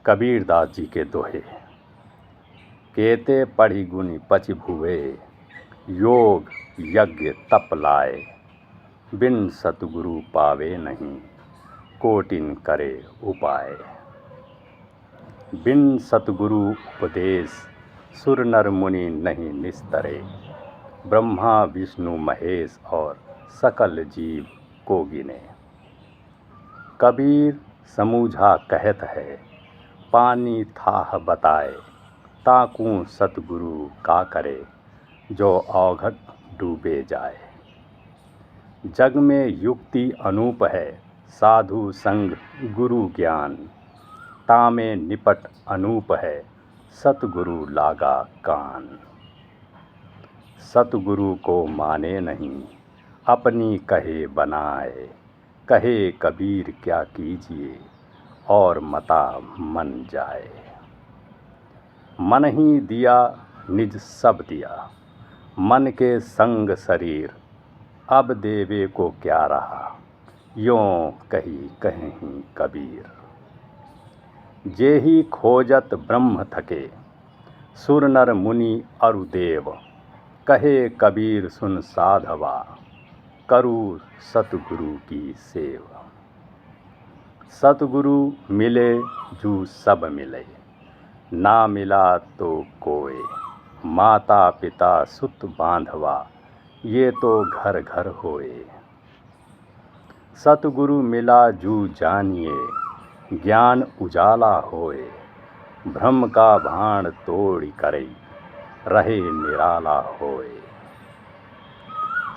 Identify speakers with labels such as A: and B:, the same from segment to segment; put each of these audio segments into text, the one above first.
A: कबीरदास जी के दोहे। केते पढ़ी गुनी पच भुए, योग यज्ञ तप लाए। बिन सतगुरु पावे नहीं, कोटिन करे उपाय। बिन सतगुरु उपदेश, सुर नर मुनि नहीं निस्तरे। ब्रह्मा विष्णु महेश और सकल जीव को गिने। कबीर समूझा कहत है, पानी थाह बताए। ताकू सतगुरु का करे, जो अवघट डूबे जाए। जग में युक्ति अनूप है, साधु संग गुरु ज्ञान। तामे निपट अनूप है, सतगुरु लागा कान। सतगुरु को माने नहीं, अपनी कहे बनाए। कहे कबीर क्या कीजिए, और मता मन जाए। मन ही दिया निज सब दिया, मन के संग शरीर। अब देवे को क्या रहा, यों कही कहीं कबीर। जेहि खोजत ब्रह्म थके, सुर नर मुनि अरु देव। कहे कबीर सुन साधवा, करू सतगुरु की सेव। सतगुरु मिले जू सब मिले, ना मिला तो कोय। माता पिता सुत बांधवा, ये तो घर घर होए। सतगुरु मिला जू जानिए, ज्ञान उजाला होए। भ्रम का भाण तोड़ करे, रहे निराला होए।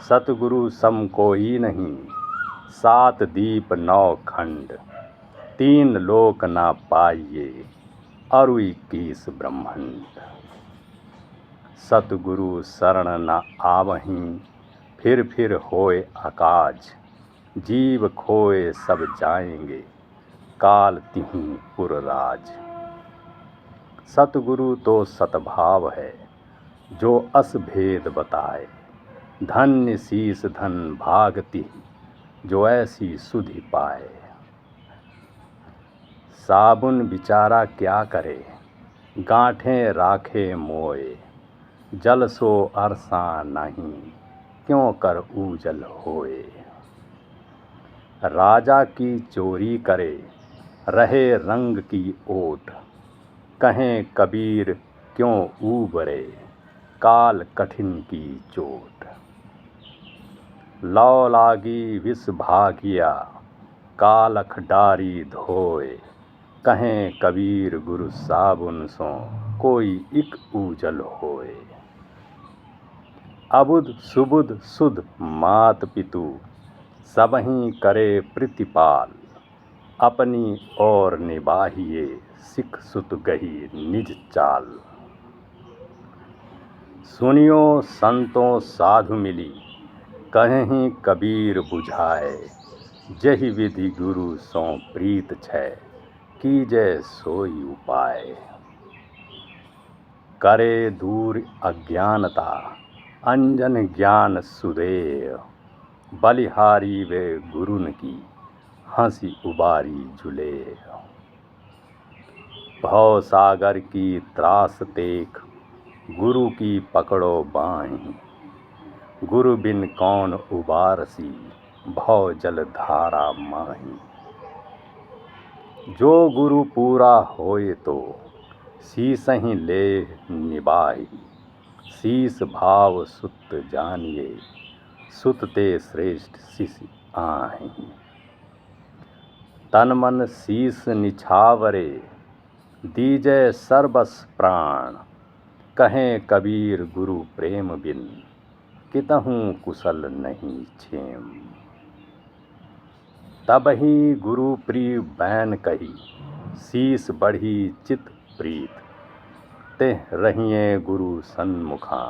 A: सतगुरु सम कोई नहीं, 7 दीप 9 खंड। 3 लोक ना पाइए, अरु 21 ब्रह्मंड। सतगुरु शरण न आवहीं, फिर होए अकाज। जीव खोए सब जाएंगे, काल तिहुँ पुरराज। सतगुरु तो सतभाव है, जो अस भेद बताए। धन्य शीस धन भागति, जो ऐसी सुधि पाए। साबुन बिचारा क्या करे, गांठें राखे मोए। जल सो अरसा नहीं, क्यों कर ऊजल होए। राजा की चोरी करे, रहे रंग की ओट। कहें कबीर क्यों ऊबरे, काल कठिन की चोट। लौ लागी विष भागिया, कालख डारी धोए। कहें कबीर गुरु साबुन सो, कोई इक ऊजल होए। अबुध सुबुध सुध मात पितु, सबहीं करे प्रतिपाल। अपनी ओर निबाहिए, सिख सुत गही निज चाल। सुनियो संतों साधु मिली, कहें कबीर बुझाए। जहि विधि गुरु सो प्रीत छै, कीजै सोई उपाय। करे दूर अज्ञानता, अंजन ज्ञान सुदेय। बलिहारी वे गुरुन की, हंसी उबारी झुले। भव सागर की त्रास तेख, गुरु की पकड़ो बाहीं। गुरु बिन कौन उबारसी, भव जल धारा माही। जो गुरु पूरा होए तो, शीसहि लेह निबाही। शीस भाव सुत जानिए, सुत ते श्रेष्ठ शिष्य आहीं। तन मन शीस निछावरे, दीजै सर्वस प्राण। कहें कबीर गुरु प्रेम बिन, कितहूँ कुशल नहीं क्षेम। तबहि गुरु प्रिय बैन कही, शीस बढ़ी चित प्रीत। तेह रहिए गुरु सन्मुखा,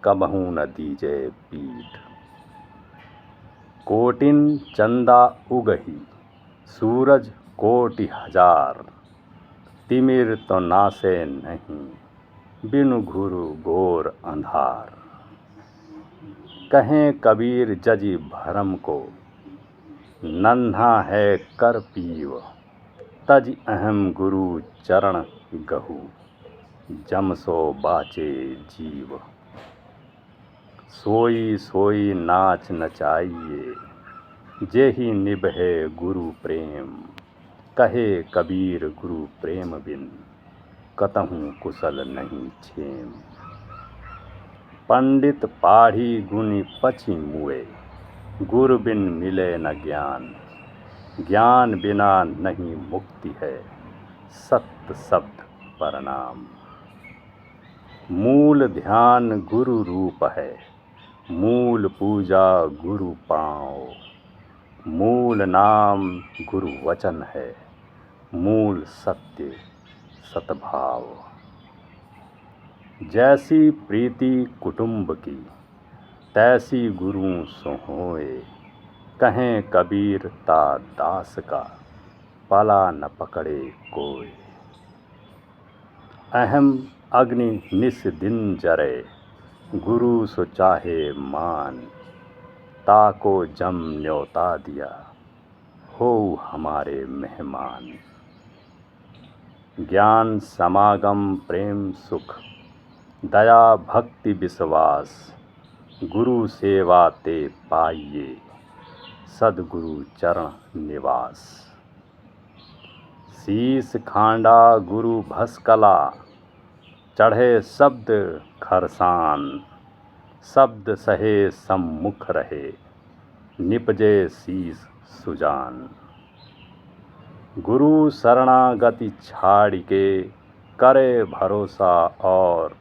A: कबहूँ न दीजै पीठ। कोटिन चंदा उगही, सूरज कोटि हजार। तिमिर तो नासे नहीं, बिनु घुरु घोर अंधार। कहें कबीर जजि भरम को, नन्हा है कर पीव। तज अहम गुरु चरण गहु, जम सो बाचे जीव। सोई सोई नाच नचाइए, जेहि निभे गुरु प्रेम। कहे कबीर गुरु प्रेम बिन, कतहु कुशल नहीं छेम। पंडित पाढ़ी गुनि पछि मुए, गुरु बिन मिले न ज्ञान। ज्ञान बिना नहीं मुक्ति है, सत्य शब्द प्रणाम। मूल ध्यान गुरु रूप है, मूल पूजा गुरु पाँव। मूल नाम गुरु वचन है, मूल सत्य सतभाव। जैसी प्रीति कुटुंब की, तैसी गुरु सो होए। कहें कबीर ता दास का, पला न पकड़े कोय। अहम अग्नि निस दिन जरे, गुरु सो चाहे मान। ताको जम न्योता दिया, हो हमारे मेहमान। ज्ञान समागम प्रेम सुख, दया भक्ति विश्वास। गुरु सेवा ते पाइए, सद्गुरु चरण निवास। शीस खांडा गुरु भस्कला, चढ़े शब्द खरसान। शब्द सहे सम्मुख रहे, निपजे शीस सुजान। गुरु शरणागति छाड़ के, करे भरोसा और।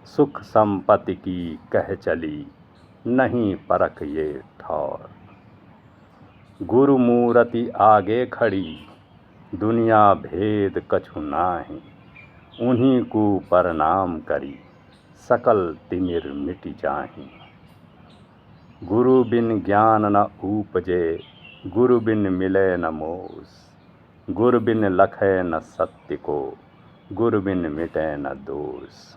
A: सुख संपत्ति की कह चली, नहीं परख ये ठौर। गुरु मूरति आगे खड़ी, दुनिया भेद कछु नाहीं। उन्हीं को प्रणाम करी, सकल तिमिर मिट जाहीं। गुरु बिन ज्ञान न उपजे, गुरु बिन मिले न मोस। गुरु बिन लखे न सत्य को, गुरु बिन मिटे न दोष।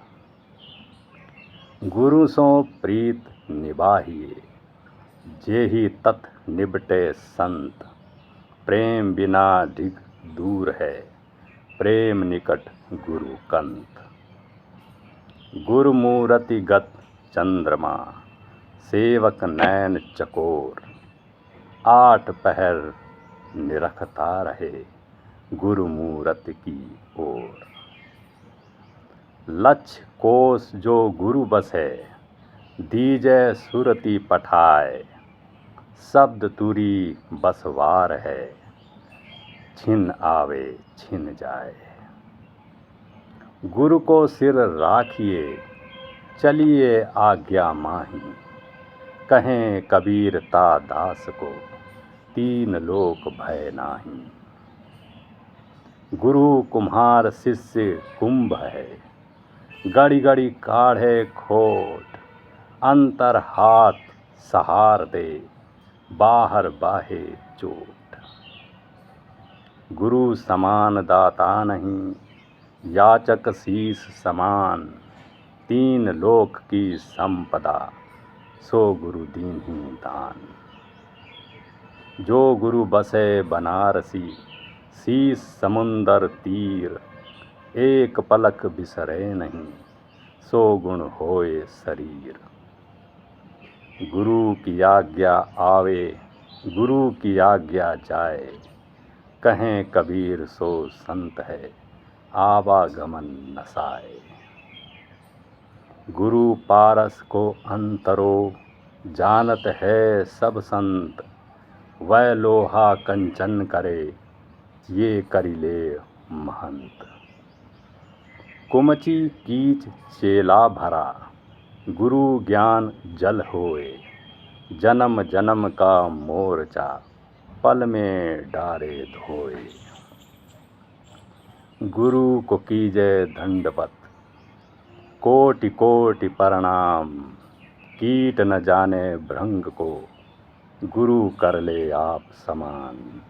A: गुरु सो प्रीत निभाहिए, जेहि तथ निबटे संत। प्रेम बिना ढिग दूर है, प्रेम निकट गुरु कंत। गुरु मूरति गत चंद्रमा, सेवक नैन चकोर। आठ पहर निरखता रहे, गुरु मूरति की ओर। लक्ष्य कोस जो गुरु बसे, दीजै सुरति पठाए। शब्द तुरी बसवार है, छिन आवे छिन जाए। गुरु को सिर राखिए, चलिए आज्ञा माही। कहें कबीर ता दास को, तीन लोक भय नाही। गुरु कुम्हार शिष्य कुंभ है, गड़ी गड़ी काढ़े खोट। अंतर हाथ सहार दे, बाहर बाहे चोट। गुरु समान दाता नहीं, याचक शीस समान। तीन लोक की संपदा, सो गुरु दीन्ही दान। जो गुरु बसे बनारसी, शीस समुंदर तीर। एक पलक बिसरे नहीं, सो गुण होए शरीर। गुरु की आज्ञा आवे, गुरु की आज्ञा जाए। कहें कबीर सो संत है, आवागमन नसाए। गुरु पारस को अंतरो, जानत है सब संत। वह लोहा कंचन करे, ये करिले महंत। कुमची कीच चेला भरा, गुरु ज्ञान जल होए। जन्म जन्म का मोर्चा, पल में डारे धोए। गुरु को कीजे दंडवत, कोटि कोटि प्रणाम। कीट न जाने भृंग को, गुरु कर ले आप समान।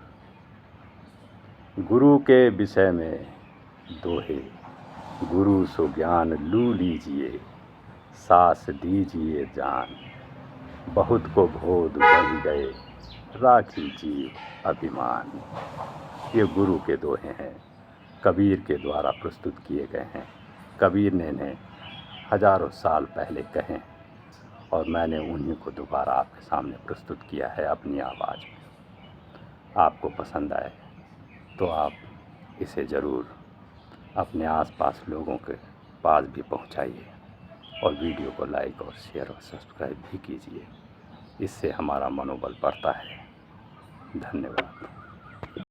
A: गुरु के विषय में दोहे, गुरु सो ज्ञान लू लीजिए। सास दीजिए जान, बहुत को भोद बढ़ गए, राखी जीव अभिमान। ये गुरु के दोहे हैं, कबीर के द्वारा प्रस्तुत किए गए हैं। कबीर ने इन्हें हजारों साल पहले कहे और मैंने उन्हीं को दोबारा आपके सामने प्रस्तुत किया है अपनी आवाज़ में। आपको पसंद आए तो आप इसे ज़रूर अपने आसपास लोगों के पास भी पहुंचाइए और वीडियो को लाइक और शेयर और सब्सक्राइब भी कीजिए। इससे हमारा मनोबल बढ़ता है। धन्यवाद।